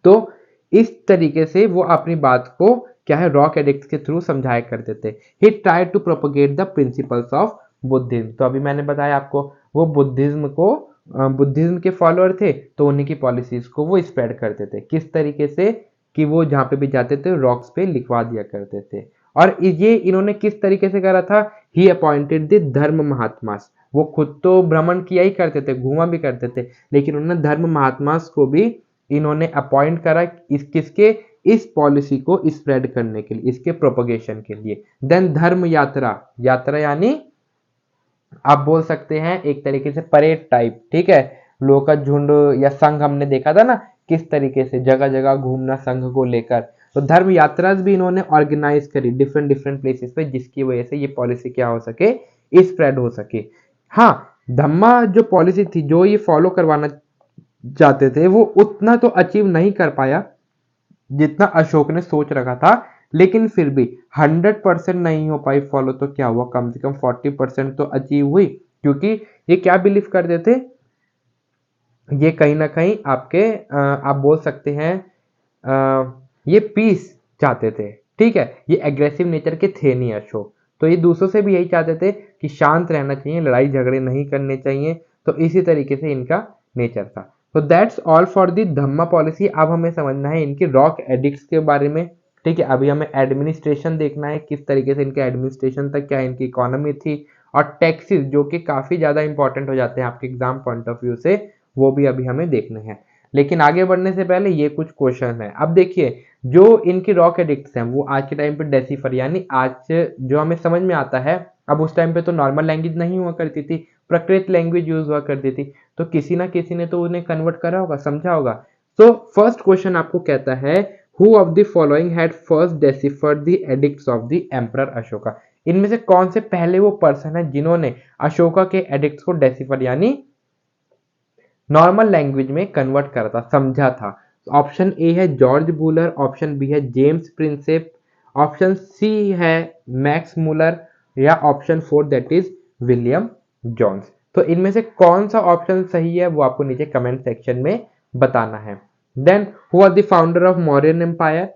[SPEAKER 1] तो इस तरीके से वो अपनी बात को क्या है रॉक एडिक्ट्स के थ्रू समझाया करते थे। He try to propagate the principles of Buddhism. तो अभी मैंने बताया आपको वो बुद्धिज्म के फॉलोअर थे, तो उन्हीं की पॉलिसीज को वो स्प्रेड करते थे। किस तरीके से कि वो जहाँ पे भी जाते थे रॉक्स पे लिखवा दिया करते थे। और ये इन्होंने किस तरीके से करा था, ही अपॉइंटेड द धर्म महात्मास, वो खुद तो भ्रमण किया ही करते थे, घूमा भी करते थे, लेकिन उन्होंने धर्म महात्मास को भी इन्होंने अपॉइंट करा इस किसके, इस पॉलिसी को स्प्रेड करने के लिए, इसके प्रोपगेशन के लिए। देन धर्म यात्रा, यात्रा यानी आप बोल सकते हैं एक तरीके से परेड टाइप, ठीक है, लोगों का झुंड या संघ हमने देखा था ना किस तरीके से जगह जगह घूमना संघ को लेकर, तो धर्म यात्रा भी इन्होंने ऑर्गेनाइज करी डिफरेंट डिफरेंट प्लेसेस पे, जिसकी वजह से ये पॉलिसी क्या हो सके, स्प्रेड हो सके। हाँ, धम्मा जो पॉलिसी थी जो ये फॉलो करवाना चाहते थे वो उतना तो अचीव नहीं कर पाया जितना अशोक ने सोच रखा था, लेकिन फिर भी 100% नहीं हो पाई फॉलो, तो क्या हुआ, कम से कम 40% तो अचीव हुई, क्योंकि ये क्या बिलीव करते थे, ये कहीं ना कहीं आपके आप बोल सकते हैं ये पीस चाहते थे, ठीक है, ये एग्रेसिव नेचर के थे नहीं अशोक, तो ये दूसरों से भी यही चाहते थे कि शांत रहना चाहिए, लड़ाई झगड़े नहीं करने चाहिए, तो इसी तरीके से इनका नेचर था। तो that's all for the Dhamma policy. अब हमें समझना है इनके रॉक एडिक्ट्स के बारे में, ठीक है, अभी हमें एडमिनिस्ट्रेशन देखना है किस तरीके से इनका एडमिनिस्ट्रेशन था, क्या इनकी इकोनॉमी थी, और टैक्सेस जो कि काफी ज्यादा इंपॉर्टेंट हो जाते हैं आपके एग्जाम पॉइंट ऑफ व्यू से, वो भी अभी हमें देखने हैं। लेकिन आगे बढ़ने से पहले ये कुछ क्वेश्चन है। अब देखिए जो इनकी रॉक एडिक्ट्स हैं वो आज के टाइम पे डेसिफर यानी आज जो हमें समझ में आता है, अब उस टाइम पे तो नॉर्मल लैंग्वेज नहीं हुआ करती थी, प्रकृत लैंग्वेज यूज हुआ करती थी, तो किसी ना किसी ने तो उन्हें कन्वर्ट करा होगा, समझा होगा। तो फर्स्ट क्वेश्चन आपको कहता है who of the following had first deciphered the addicts of the emperor Ashoka, इनमें से कौन से पहले वो पर्सन है जिन्होंने अशोका के एडिक्ट्स को डेसिफर यानी नॉर्मल लैंग्वेज में कन्वर्ट करा था, समझा था। ऑप्शन ए है जॉर्ज बूलर, ऑप्शन बी है जेम्स प्रिंसेप, ऑप्शन सी है मैक्स मूलर, या option 4 that is William Jones. तो इनमें से कौन सा ऑप्शन सही है वो आपको नीचे कमेंट सेक्शन में बताना है। Then who are the founder of Mauryan empire,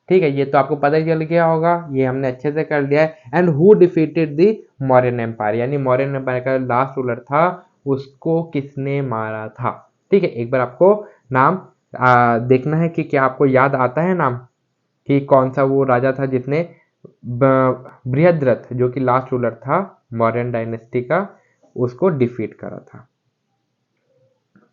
[SPEAKER 1] ठीक है, ये तो आपको पता ही चल गया होगा, ये हमने अच्छे से कर लिया है। And who defeated the Mauryan empire, यानी मौर्यन एम्पायर का लास्ट रूलर था उसको किसने मारा था, ठीक है, एक बार आपको नाम देखना है कि क्या आपको याद आता है नाम कि कौन सा वो राजा था जिसने बृहद्रथ जो कि लास्ट रूलर था मौर्यन डायनेस्टी का, उसको डिफीट करा था।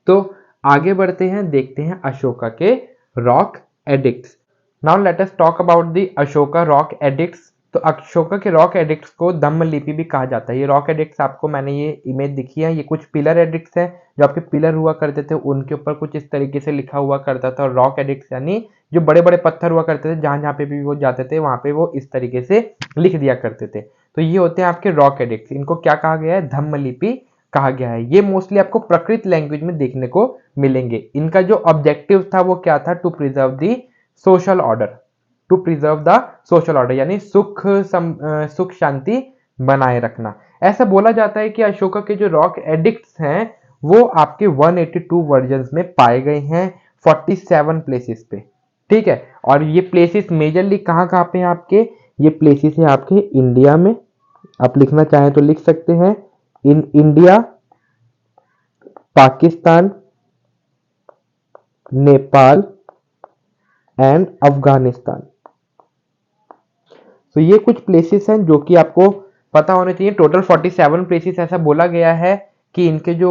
[SPEAKER 1] तो आगे बढ़ते हैं, देखते हैं अशोका के rock addicts. Now let us talk about the Ashoka rock addicts. तो अशोका के रॉक एडिक्ट्स को धम्म लिपि भी कहा जाता है। ये रॉक एडिक्ट्स आपको मैंने ये इमेज दिखी है, ये कुछ पिलर एडिक्ट्स हैं जो आपके पिलर हुआ करते थे उनके ऊपर कुछ इस तरीके से लिखा हुआ करता था। और रॉक एडिक्ट्स यानी जो बड़े बड़े पत्थर हुआ करते थे जहां जहां पे भी वो जाते थे वहां पे वो इस तरीके से लिख दिया करते थे। तो ये होते हैं आपके रॉक एडिक्ट्स। इनको क्या कहा गया है, धम्म लिपि कहा गया है। ये मोस्टली आपको प्रकृत लैंग्वेज में देखने को मिलेंगे। इनका जो ऑब्जेक्टिव था वो क्या था, to preserve the social order, to preserve the social order यानी सुख शांति बनाए रखना। ऐसा बोला जाता है कि अशोका के जो रॉक एडिक्ट्स हैं वो आपके 182 वर्जन्स में पाए गए हैं 47 प्लेसेस पे, ठीक है। और ये प्लेसेस मेजरली कहाँ कहाँ पे हैं आपके, ये प्लेसेस है आपके इंडिया में, आप लिखना चाहें तो लिख सकते हैं, in India, Pakistan, Nepal and Afghanistan. तो ये कुछ प्लेसेस हैं जो कि आपको पता होने चाहिए। टोटल 47 प्लेसेस ऐसा बोला गया है कि इनके जो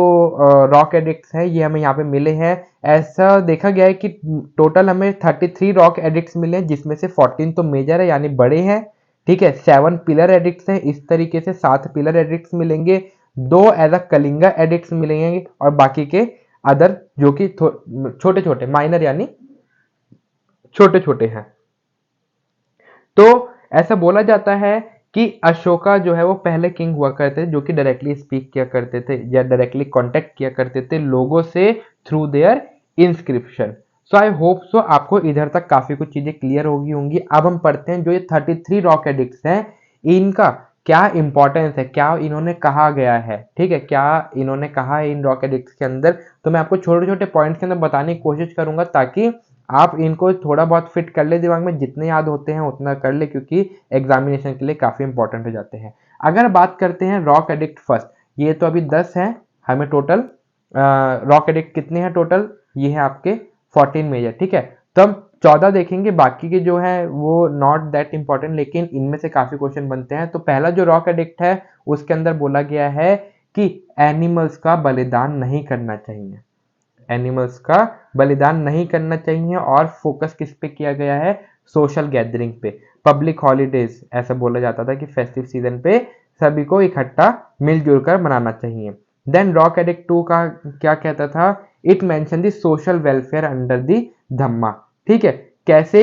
[SPEAKER 1] रॉक एडिक्ट्स हैं ये हमें यहाँ पे मिले हैं। ऐसा देखा गया है कि टोटल हमें 33 रॉक एडिक्ट्स मिले हैं जिसमें से 14 तो मेजर है यानी बड़े हैं, ठीक है। 7 पिलर एडिक्ट्स हैं, इस तरीके से 7 पिलर एडिक्ट्स मिलेंगे, 2 एज अ कलिंगा एडिक्ट्स मिलेंगे और बाकी के अदर जो कि छोटे छोटे माइनर यानी छोटे छोटे हैं। तो ऐसा बोला जाता है कि अशोका जो है वो पहले किंग हुआ करते थे जो कि डायरेक्टली स्पीक किया करते थे या डायरेक्टली कांटेक्ट किया करते थे लोगों से through their inscription. So I hope so आपको इधर तक काफी कुछ चीजें क्लियर होगी होंगी। अब हम पढ़ते हैं जो ये 33 रॉक एडिक्ट्स हैं इनका क्या इंपॉर्टेंस है, क्या इन्होंने कहा गया है, ठीक है, क्या इन्होंने कहा है इन रॉक एडिक्ट्स के अंदर। तो मैं आपको छोटे छोटे पॉइंट्स के अंदर बताने की कोशिश करूंगा ताकि आप इनको थोड़ा बहुत फिट कर ले दिमाग में, जितने याद होते हैं उतना कर ले क्योंकि एग्जामिनेशन के लिए काफी इंपॉर्टेंट हो जाते हैं। अगर बात करते हैं रॉक एडिक्ट फर्स्ट, ये तो अभी 10 है, हमें टोटल रॉक एडिक्ट कितने हैं टोटल, ये है आपके 14 मेजर, ठीक है। तो हम 14 देखेंगे, बाकी के जो है वो नॉट दैट इम्पोर्टेंट, लेकिन इनमें से काफी क्वेश्चन बनते हैं। तो पहला जो रॉक एडिक्ट है उसके अंदर बोला गया है कि एनिमल्स का बलिदान नहीं करना चाहिए, एनिमल्स का बलिदान नहीं करना चाहिए। और फोकस किस पे किया गया है, सोशल गैदरिंग पे, पब्लिक हॉलीडेज, ऐसा बोला जाता था कि फेस्टिव सीजन पे सभी को इकट्ठा मिलजुल कर मनाना चाहिए। देन रॉक एडिक्ट 2 का क्या कहता था, it mention the social welfare under the dhamma. ठीक है, कैसे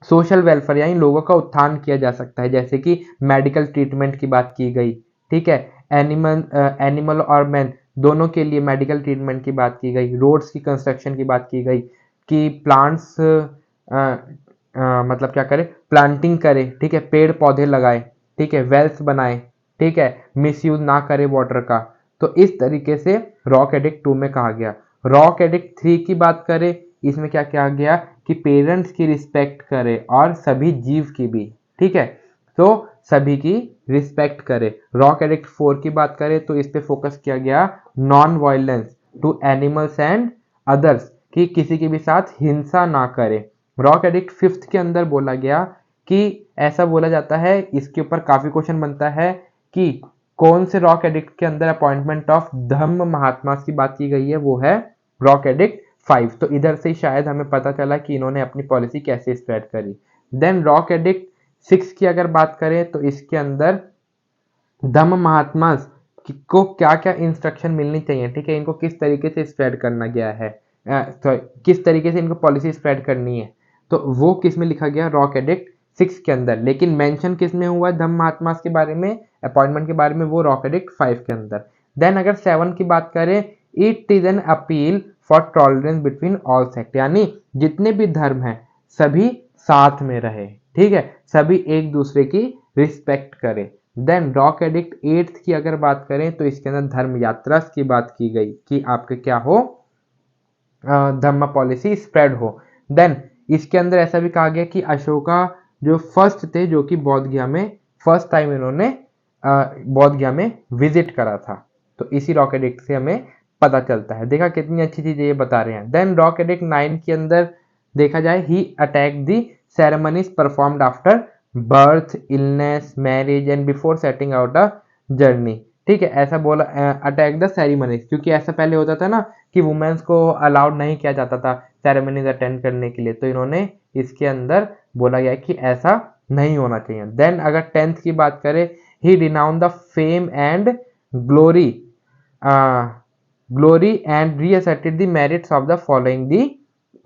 [SPEAKER 1] सोशल वेलफेयर यानी लोगों का उत्थान किया जा सकता है, जैसे कि मेडिकल ट्रीटमेंट की बात की गई। ठीक है, एनिमल और मैन दोनों के लिए मेडिकल ट्रीटमेंट की बात की गई, रोड्स की कंस्ट्रक्शन की बात की गई कि प्लांट्स मतलब क्या करे, प्लांटिंग करे, ठीक है, पेड़ पौधे लगाए, ठीक है, वेल्स बनाए, ठीक है, मिसयूज ना करे वाटर का। तो इस तरीके से रॉक एडिक्ट 2 में कहा गया। रॉक एडिक्ट 3 की बात करें, इसमें क्या कहा गया कि पेरेंट्स की रिस्पेक्ट करे और सभी जीव की भी। ठीक है, तो सभी की रिस्पेक्ट करे। रॉक एडिक्ट 4 की बात करें तो इस पे फोकस किया गया non violence to animals and others, कि किसी के भी साथ हिंसा ना करे। रॉक एडिक्ट 5 के अंदर बोला गया कि ऐसा बोला जाता है, इसके ऊपर काफी क्वेश्चन बनता है कि कौन से रॉक एडिक्ट के अंदर अपॉइंटमेंट ऑफ धम्म महात्मा की बात की गई है, वो है रॉक एडिक्ट 5। तो इधर से शायद हमें पता चला कि इन्होंने अपनी पॉलिसी कैसे स्प्रेड करी। देन रॉक एडिक्ट 6 की अगर बात करें तो इसके अंदर धम्म महात्मा को क्या क्या इंस्ट्रक्शन मिलनी चाहिए, ठीक है, इनको किस तरीके से स्प्रेड करना गया है, किस तरीके से इनको पॉलिसी स्प्रेड करनी है, तो वो किस में लिखा गया, रॉक एडिक्ट 6 के अंदर। लेकिन मेंशन किस में हुआ है धम्म महात्मा के बारे में, अपॉइंटमेंट के बारे में, वो रॉक एडिक्ट 5 के अंदर। देन अगर 7 की बात करें, it is an appeal for tolerance between all sect, यानी जितने भी धर्म हैं सभी साथ में रहे, ठीक है, सभी एक दूसरे की रिस्पेक्ट करें। देन रॉक एडिक्ट 8 की अगर बात करें तो इसके अंदर धर्म यात्रा की बात की गई कि आपके क्या हो, धम्म पॉलिसी स्प्रेड हो। देन इसके अंदर ऐसा भी कहा गया कि अशोका जो फर्स्ट थे, जो कि बौद्ध गया में फर्स्ट टाइम इन्होंने बौद्ध गया में विजिट करा था। तो इसी रॉक एडिक्ट से हमें पता चलता है। देखा कितनी अच्छी चीजें ये बता रहे हैं। देन रॉक एडिक्ट 9 के अंदर देखा जाए, he attack the ceremonies performed after birth, illness, marriage and before setting out a journey. ठीक है, ऐसा बोला अटैक द सेरेमनीज, क्योंकि ऐसा पहले होता था ना कि वुमेन्स को अलाउड नहीं किया जाता था सेरेमनीज अटेंड करने के लिए, तो इन्होंने इसके अंदर बोला गया कि ऐसा नहीं होना चाहिए। देन अगर 10th की बात करें, he denounce the fame and glory glory and reasserted the merits of the following the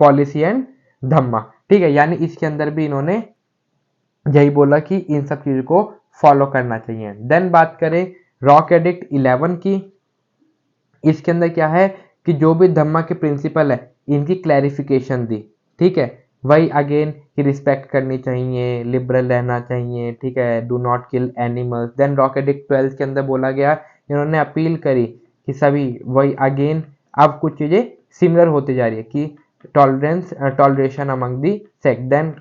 [SPEAKER 1] policy and dhamma. ठीक है, यानी इसके अंदर भी इन्होंने यही बोला कि इन सब चीजों को फॉलो करना चाहिए। देन बात करें रॉक एडिक्ट 11 की, इसके अंदर क्या है कि जो भी धम्मा के प्रिंसिपल है इनकी क्लैरिफिकेशन दी। ठीक है, वही अगेन कि रिस्पेक्ट करनी चाहिए, लिबरल रहना चाहिए, ठीक है, do not kill animals. Then rock edict 12 के अंदर बोला गया, इन्होंने अपील करी कि सभी, वही अगेन अब कुछ चीजें सिमिलर होती जा रही है कि tolerance toleration among the sect. Then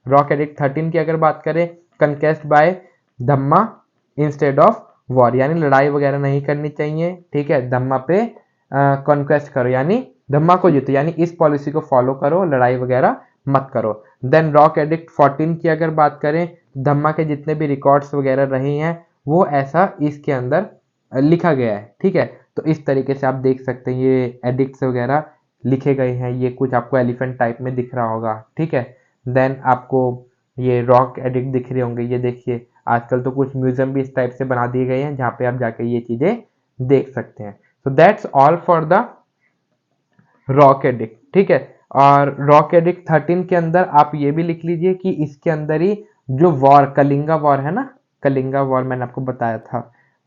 [SPEAKER 1] rock edict 13 की अगर बात करें, conquest by Dhamma instead of war, यानी लड़ाई वगैरह नहीं करनी चाहिए, ठीक है, धम्मा पे कॉन्क्वेस्ट करो, यानी धम्मा को जीतो, यानी इस पॉलिसी को फॉलो करो, लड़ाई वगैरह मत करो। देन रॉक एडिक्ट 14 की अगर बात करें, धम्मा के जितने भी रिकॉर्ड्स वगैरह रही हैं वो ऐसा इसके अंदर लिखा गया है। ठीक है, तो इस तरीके से आप देख सकते हैं ये एडिक्ट्स वगैरह लिखे गए हैं, ये कुछ आपको एलिफेंट टाइप में दिख रहा होगा। ठीक है, देन आपको ये रॉक एडिक्ट दिख रहे होंगे, ये देखिए आजकल तो कुछ म्यूजियम भी इस टाइप से बना दिए गए हैं जहाँ पे आप जाके ये चीजें देख सकते हैं। So that's all for the rock edict. ठीक है, और रॉक एडिक्ट 13 के अंदर आप ये भी लिख लीजिए कि इसके अंदर ही जो वॉर, कलिंगा वॉर है ना, कलिंगा वॉर मैंने आपको बताया था,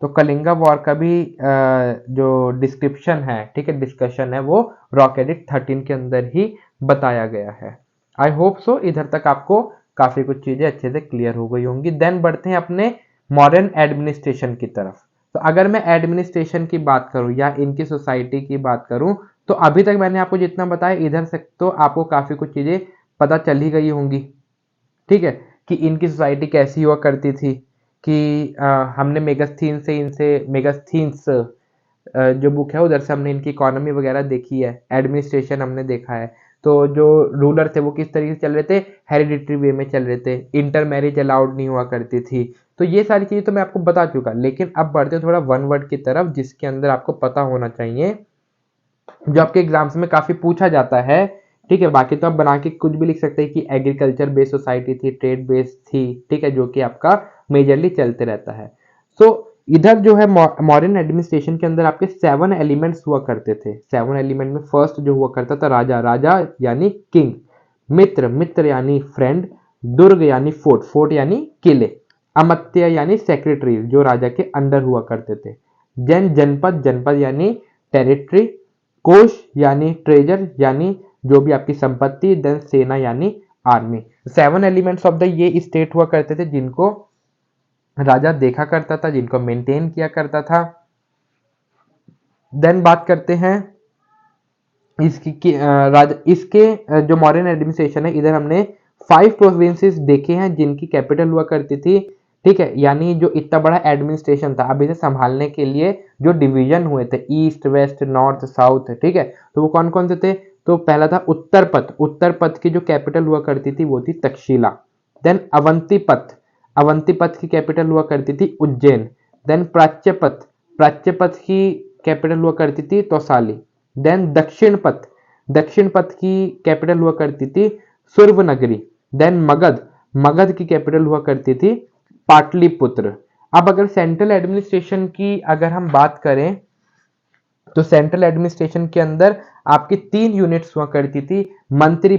[SPEAKER 1] तो कलिंगा वॉर का भी जो डिस्क्रिप्शन है, ठीक है, डिस्कशन है, वो रॉक एडिक्ट 13 के अंदर ही बताया गया है। आई होप सो इधर तक आपको काफी कुछ चीजें अच्छे से क्लियर हो गई होंगी। देन बढ़ते हैं अपने मॉडर्न एडमिनिस्ट्रेशन की तरफ। तो अगर मैं एडमिनिस्ट्रेशन की बात करूं या इनकी सोसाइटी की बात करूं, तो अभी तक मैंने आपको जितना बताया इधर से तो आपको काफी कुछ चीजें पता चल ही गई होंगी। ठीक है, कि इनकी सोसाइटी कैसी हुआ करती थी, कि हमने मेगास्थीन से इनसे मेगास्थीन्स जो बुक है उधर से हमने इनकी इकोनॉमी वगैरह देखी है, एडमिनिस्ट्रेशन हमने देखा है। तो जो रूलर थे वो किस तरीके से चल रहे थे, हेरिडिटरी वे में चल रहे थे, इंटर मैरिज अलाउड नहीं हुआ करती थी। तो ये सारी चीजें तो मैं आपको बता चुका, लेकिन अब बढ़ते थोड़ा वन वर्ड की तरफ जिसके अंदर आपको पता होना चाहिए, जो आपके एग्जाम्स में काफी पूछा जाता है। ठीक है, बाकी तो आप बना के कुछ भी लिख सकते हैं कि एग्रीकल्चर बेस्ड सोसाइटी थी, ट्रेड बेस्ड थी। ठीक है, जो कि आपका मेजरली चलते रहता है। सो इधर जो है मॉडर्न एडमिनिस्ट्रेशन के अंदर आपके 7 एलिमेंट्स हुआ करते थे। 7 एलिमेंट में फर्स्ट जो हुआ करता था राजा, राजा यानी किंग, मित्र, मित्र यानी फ्रेंड, दुर्ग यानी फोर्ट, फोर्ट यानी किले, अमात्य यानी सेक्रेटरी जो राजा के अंडर हुआ करते थे, जनपद, जनपद यानी टेरिटरी, कोष यानी ट्रेजर यानी जो भी आपकी संपत्ति, देन सेना यानी आर्मी। 7 एलिमेंट्स ऑफ द ये स्टेट हुआ करते थे जिनको राजा देखा करता था, जिनको मेंटेन किया करता था। देन बात करते हैं इसके जो मॉडर्न एडमिनिस्ट्रेशन है, इधर हमने 5 प्रोविंसेस देखे हैं जिनकी कैपिटल हुआ करती थी। ठीक है, यानी जो इतना बड़ा एडमिनिस्ट्रेशन था, अब इसे संभालने के लिए जो डिवीजन हुए थे, ईस्ट वेस्ट नॉर्थ साउथ, ठीक है, तो वो कौन कौन से थे? तो पहला था उत्तर पथ, उत्तर पथ की जो कैपिटल हुआ करती थी वो थी तक्षशिला। देन अवंती पथ, अवंती पथ की कैपिटल हुआ करती थी उज्जैन। देन प्राच्य पथ, प्राच्य पथ की कैपिटल हुआ करती थी तौसाली। देन दक्षिण पथ, दक्षिण पथ की कैपिटल हुआ करती थी सुर्वनगरी। देन मगध, मगध की कैपिटल हुआ करती थी पाटलिपुत्र। अब अगर सेंट्रल एडमिनिस्ट्रेशन की अगर हम बात करें तो सेंट्रल एडमिनिस्ट्रेशन के अंदर आपकी 3 यूनिट्स हुआ करती थी। मंत्री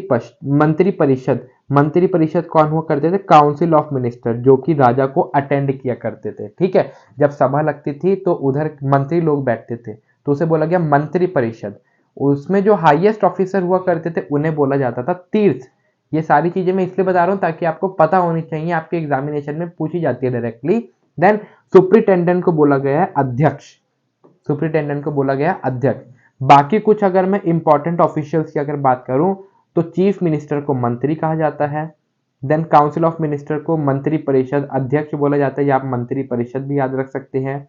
[SPEAKER 1] परिषद, मंत्री परिषद कौन हुआ करते थे? काउंसिल ऑफ मिनिस्टर, जो कि राजा को अटेंड किया करते थे। ठीक है, जब सभा लगती थी तो उधर मंत्री लोग बैठते थे, तो उसे बोला गया मंत्री परिषद। उसमें जो हाईएस्ट ऑफिसर हुआ करते थे उन्हें बोला जाता था तीर्थ। ये सारी चीजें मैं इसलिए बता रहा हूं ताकि आपको पता होनी चाहिए, आपके एग्जामिनेशन में पूछी जाती है डायरेक्टली। देन सुप्रिटेंडेंट को बोला गया है अध्यक्ष, सुप्रिटेंडेंट को बोला गया अध्यक्ष। बाकी कुछ अगर मैं इंपॉर्टेंट ऑफिशियल्स की अगर बात करूं तो चीफ मिनिस्टर को मंत्री कहा जाता है। देन काउंसिल ऑफ मिनिस्टर को मंत्री परिषद, अध्यक्ष बोला जाता है, या आप मंत्री परिषद भी याद रख सकते हैं।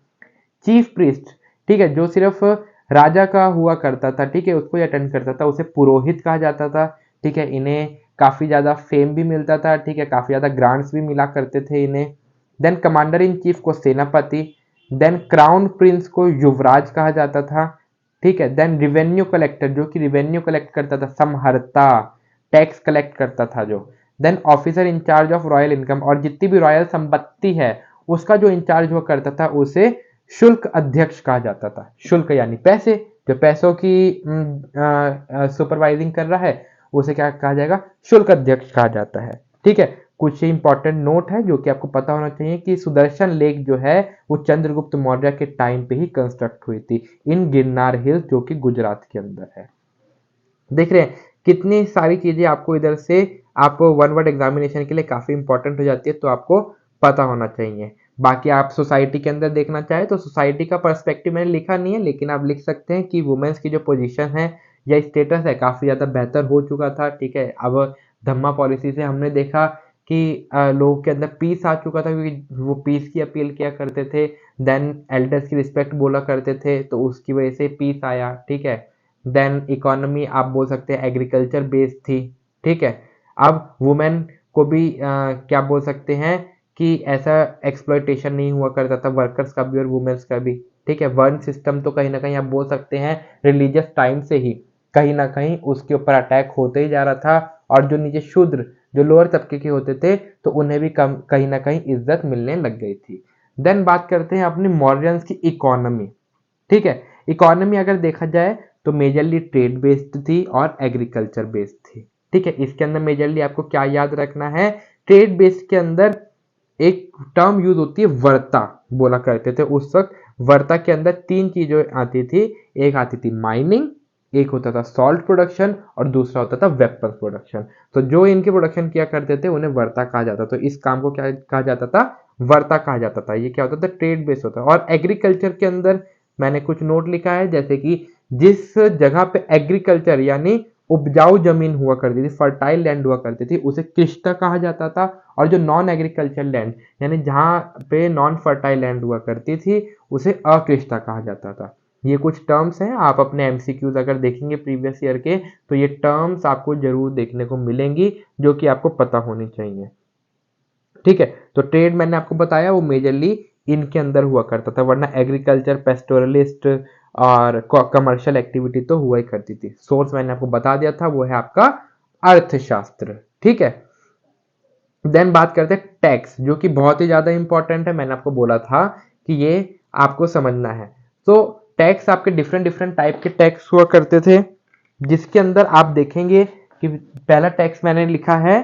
[SPEAKER 1] चीफ प्रीस्ट, ठीक है, जो सिर्फ राजा का हुआ करता था, ठीक है, उसको अटेंड करता था, उसे पुरोहित कहा जाता था। ठीक है, इन्हें काफी ज्यादा फेम भी मिलता था, ठीक है, काफी ज्यादा ग्रांट्स भी मिला करते थे इन्हें। देन कमांडर इन चीफ को सेनापति। देन क्राउन प्रिंस को युवराज कहा जाता था। ठीक है, देन रिवेन्यू कलेक्टर, जो कि रिवेन्यू कलेक्ट करता था, समहर्ता, टैक्स कलेक्ट करता था जो। Then officer in charge of royal income, और जितनी भी रॉयल संपत्ति है उसका जो इंचार्ज हुआ करता था उसे शुल्क अध्यक्ष कहा जाता था। शुल्क यानी पैसे, जो पैसों की सुपरवाइजिंग कर रहा है उसे क्या कहा जाएगा? शुल्क अध्यक्ष कहा जाता है। ठीक है, कुछ इंपॉर्टेंट नोट है जो कि आपको पता होना चाहिए कि सुदर्शन लेक जो है वो चंद्रगुप्त मौर्य के टाइम पे ही कंस्ट्रक्ट हुई थी इन गिरनार हिल्स, जो कि गुजरात के अंदर है। देख रहे हैं कितनी सारी चीजें आपको इधर से आप वन वर्ड एग्जामिनेशन के लिए काफी इंपॉर्टेंट हो जाती है, तो आपको पता होना चाहिए। बाकी आप सोसाइटी के अंदर देखना चाहे तो सोसाइटी का पर्सपेक्टिव मैंने लिखा नहीं है, लेकिन आप लिख सकते हैं कि वुमेन्स की जो पोजीशन है या स्टेटस है काफी ज्यादा बेहतर हो चुका था। ठीक है, अब धम्मा पॉलिसी से हमने देखा कि लोगों के अंदर पीस आ चुका था, क्योंकि वो पीस की अपील किया करते थे। देन एल्डर्स की रिस्पेक्ट बोला करते थे, तो उसकी वजह से पीस आया। ठीक है, देन इकोनॉमी आप बोल सकते हैं एग्रीकल्चर बेस्ड थी। ठीक है, अब वुमेन को भी क्या बोल सकते हैं कि ऐसा एक्सप्लॉयटेशन नहीं हुआ करता था, वर्कर्स का भी और वुमेन्स का भी। ठीक है, वर्ण सिस्टम तो कहीं ना कहीं आप बोल सकते हैं रिलीजियस टाइम से ही कहीं ना कहीं उसके ऊपर अटैक होते ही जा रहा था, और जो नीचे शूद्र, जो लोअर तबके के होते थे, तो उन्हें भी कहीं ना कहीं इज्जत मिलने लग गई थी। देन बात करते हैं अपनी मॉडर्न्स की इकोनॉमी। ठीक है, इकोनॉमी अगर देखा जाए तो मेजरली ट्रेड बेस्ड थी और एग्रीकल्चर बेस्ड थी। ठीक है, इसके अंदर मेजरली आपको क्या याद रखना है? ट्रेड बेस्ड के अंदर एक टर्म यूज होती है वर्ता, बोला करते थे उस वक्त। वर्ता के अंदर 3 चीजें आती थी, एक आती थी माइनिंग, एक होता था सॉल्ट प्रोडक्शन, और दूसरा होता था वेपन प्रोडक्शन। तो जो इनके प्रोडक्शन किया करते थे उन्हें वर्ता कहा जाता। तो इस काम को क्या कहा जाता था? वर्ता कहा जाता था। ये क्या होता था? ट्रेड बेस्ड होता है। और एग्रीकल्चर के अंदर मैंने कुछ नोट लिखा है, जैसे कि जिस जगह पे एग्रीकल्चर यानी उपजाऊ जमीन हुआ करती थी, फर्टाइल लैंड हुआ करती थी, उसे कृष्णा कहा जाता था। और जो नॉन एग्रीकल्चर लैंड यानी जहां पे नॉन फर्टाइल लैंड हुआ करती थी उसे अकृष्टा कहा जाता था। ये कुछ टर्म्स हैं, आप अपने एमसीक्यूज अगर देखेंगे प्रीवियस ईयर के तो ये टर्म्स आपको जरूर देखने को मिलेंगी जो कि आपको पता होनी चाहिए। ठीक है, तो ट्रेड मैंने आपको बताया वो मेजरली इनके अंदर हुआ करता था, वरना एग्रीकल्चर, पेस्टोरलिस्ट और कमर्शियल एक्टिविटी तो हुआ ही करती थी। सोर्स मैंने आपको बता दिया था, वो है आपका अर्थशास्त्र। ठीक है, देन बात करते हैं टैक्स, जो कि बहुत ही ज्यादा इंपॉर्टेंट है। मैंने आपको बोला था कि ये आपको समझना है। तो टैक्स आपके डिफरेंट डिफरेंट टाइप के टैक्स हुआ करते थे, जिसके अंदर आप देखेंगे कि पहला टैक्स मैंने लिखा है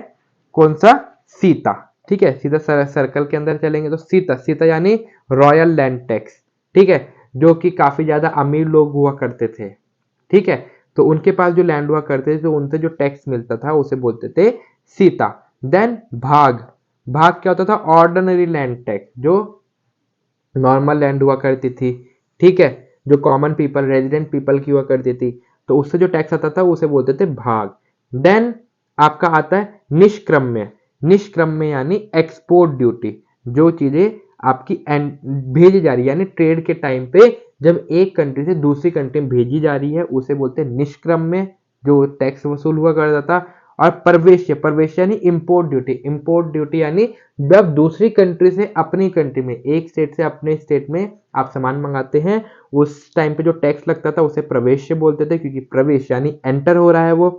[SPEAKER 1] कौन सा, सीता। ठीक है, सीधा सर्कल के अंदर चलेंगे तो सीता, सीता यानी रॉयल लैंड टैक्स। ठीक है, जो कि काफी ज्यादा अमीर लोग हुआ करते थे। ठीक है, तो उनके पास जो लैंड हुआ करते थे तो उनसे जो टैक्स मिलता था उसे बोलते थे सीता। देन भाग, भाग क्या होता था, ऑर्डिनरी लैंड टैक्स, जो नॉर्मल लैंड हुआ करती थी। ठीक है, जो कॉमन पीपल, रेजिडेंट पीपल की हुआ करती थी, तो उससे जो टैक्स आता था उसे बोलते थे भाग। देन आपका आता है निष्क्रम्य, निष्क्रम्य यानी एक्सपोर्ट ड्यूटी, जो चीजें आपकी भेजी जा रही है, यानी ट्रेड के टाइम पे जब एक कंट्री से दूसरी कंट्री में भेजी जा रही है उसे बोलते हैं निष्क्रम्य, जो टैक्स वसूल हुआ करता था। और प्रवेश्य, प्रवेश्य यानी इंपोर्ट ड्यूटी, इंपोर्ट ड्यूटी यानी जब दूसरी कंट्री से अपनी कंट्री में, एक स्टेट से अपने स्टेट में आप सामान मंगाते हैं, उस टाइम पे जो टैक्स लगता था उसे प्रवेश्य बोलते थे, क्योंकि प्रवेश यानी एंटर हो रहा है वो।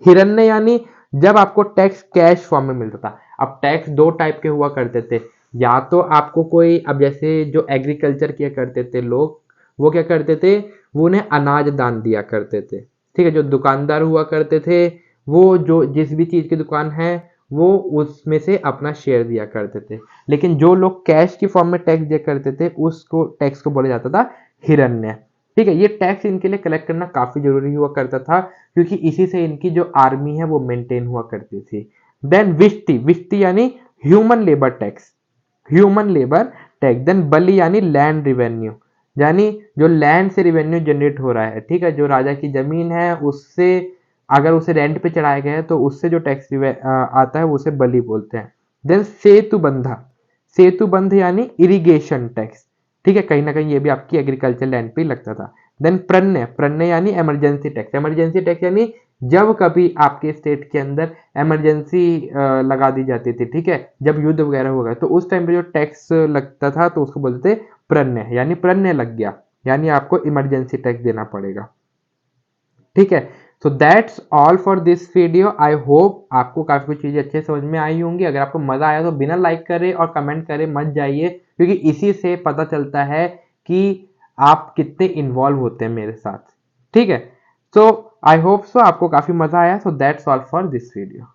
[SPEAKER 1] हिरण्य यानी जब आपको टैक्स कैश फॉर्म में मिलता था। अब टैक्स दो टाइप के हुआ करते थे, या तो आपको कोई, अब जैसे जो एग्रीकल्चर किया करते थे लोग, वो क्या करते थे, वो उन्हें अनाज दान दिया करते थे। ठीक है, जो दुकानदार हुआ करते थे वो जो जिस भी चीज की दुकान है वो उसमें से अपना शेयर दिया करते थे। लेकिन जो लोग कैश की फॉर्म में टैक्स दिया करते थे उसको टैक्स को बोला जाता था हिरण्य। ठीक है, ये टैक्स इनके लिए कलेक्ट करना काफी जरूरी हुआ करता था, क्योंकि इसी से इनकी जो आर्मी है वो मेंटेन हुआ करती थी। देन विष्टि, विष्टि यानी human labour tax, human labour tax. Then bali यानी लैंड रिवेन्यू, यानी जो लैंड से रिवेन्यू जनरेट हो रहा है। ठीक है, जो राजा की जमीन है उससे अगर उसे रेंट पे चढ़ाया गया है तो उससे जो टैक्स आता है उसे बलि बोलते हैं। देन सेतु बंधा, सेतु बंध यानी इरिगेशन टैक्स। ठीक है, कहीं ना कहीं ये भी आपकी एग्रीकल्चर लैंड पे ही लगता था। देन प्रण्य, प्रण्य यानी इमरजेंसी टैक्स, इमरजेंसी टैक्स यानी जब कभी आपके स्टेट के अंदर इमरजेंसी लगा दी जाती थी। ठीक है, जब युद्ध वगैरह हो गया तो उस टाइम पे जो टैक्स लगता था तो उसको बोलते थे प्रण्य, यानी प्रण्य लग गया, यानी आपको इमरजेंसी टैक्स देना पड़ेगा। ठीक है, so that's all for this video. I hope आपको काफी कुछ चीजें अच्छे समझ में आई होंगी। अगर आपको मजा आया तो बिना लाइक करे और कमेंट करे मत जाइए, क्योंकि इसी से पता चलता है कि आप कितने इन्वॉल्व होते हैं मेरे साथ। ठीक है, सो आई होप सो आपको काफी मजा आया। So that's all for this video.